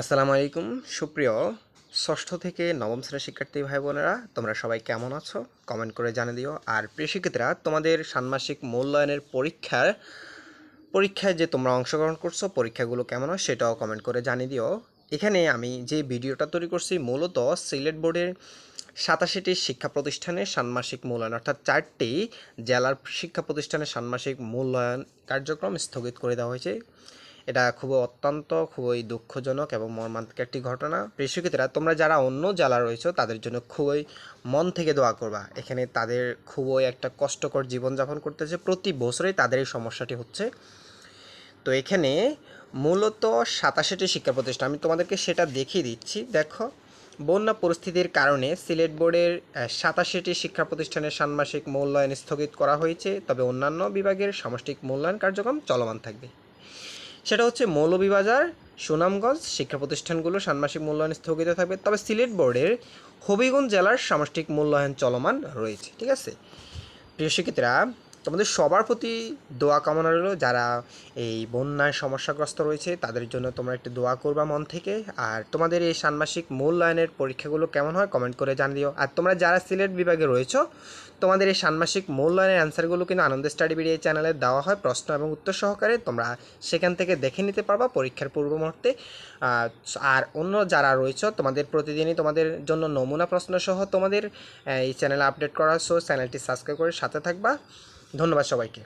আসসালামু আলাইকুম সুপ্রিয় ষষ্ঠ থেকে নবম শ্রেণীর শিক্ষার্থী ভাই বোনেরা, তোমরা সবাই কেমন আছো কমেন্ট করে জানিয়ে দিও। আর প্রিয় শিক্ষার্থীরা, তোমাদের ষান্মাসিক মূল্যায়নের পরীক্ষায় যে তোমরা অংশগ্রহণ করছো, পরীক্ষাগুলো কেমন হয় সেটাও কমেন্ট করে জানিয়ে দিও। এখানে আমি যে ভিডিওটা তৈরি করছি মূলত সিলেট বোর্ডের 87টি শিক্ষা প্রতিষ্ঠানের ষান্মাসিক মূল্যায়ন, অর্থাৎ 4টি জেলার শিক্ষা প্রতিষ্ঠানের ষান্মাসিক মূল্যায়ন কার্যক্রম স্থগিত করে দেওয়া হয়েছে। এটা খুবই দুঃখজনক এবং মর্মান্তিক একটি ঘটনা। প্রিয় শিক্ষার্থীরা, তোমরা যারা অন্য জেলা রয়েছো তাদের জন্য খুবই মন থেকে দোয়া করবা। এখানে তাদের খুবই একটা কষ্টকর জীবনযাপন করতেছে, প্রতি বছরেই তাদের এই সমস্যাটি হচ্ছে। তো এখানে মূলত 87টি শিক্ষা প্রতিষ্ঠান, আমি তোমাদেরকে সেটা দেখিয়ে দিচ্ছি। দেখো, বন্যা পরিস্থিতির কারণে সিলেট বোর্ডের 87টি শিক্ষা প্রতিষ্ঠানের ষান্মাসিক মূল্যায়ন স্থগিত করা হয়েছে, তবে অন্যান্য বিভাগের সামষ্টিক মূল্যায়ন কার্যক্রম চলমান থাকবে। সেটা হচ্ছে মৌলভীবাজার, সুনামগঞ্জ শিক্ষা প্রতিষ্ঠানগুলো ষান্মাসিক মূল্যায়ন স্থগিত থাকবে, তবে সিলেট বোর্ডের হবিগঞ্জ জেলার সামষ্টিক মূল্যায়ন চলমান রয়েছে। ঠিক আছে প্রিয় শিক্ষার্থীরা, তোমাদের সবার প্রতি দোয়া কামনা রইল। যারা এই বন্যায় সমস্যাগ্রস্ত রয়েছে তাদের জন্য তোমরা একটু দোয়া করবা মন থেকে। আর তোমাদের এই ষান্মাসিক মূল্যায়নের পরীক্ষাগুলো কেমন হয় কমেন্ট করে জানিয়ে দিও। আর তোমরা যারা সিলেট বিভাগে রয়েছো, তোমাদের এই ষান্মাসিক মূল্যায়নের অ্যান্সারগুলো কিন্তু আনন্দ স্টাডি বিডি এই চ্যানেলে দেওয়া হয় প্রশ্ন এবং উত্তর সহকারে, তোমরা সেখান থেকে দেখে নিতে পারবা পরীক্ষার পূর্ব মুহূর্তে। আর অন্য যারা রয়েছে তোমাদের প্রতিদিনই তোমাদের জন্য নমুনা প্রশ্ন সহ তোমাদের এই চ্যানেলে আপডেট করা, সো চ্যানেলটি সাবস্ক্রাইব করে সাথে থাকবা। ধন্যবাদ সবাইকে।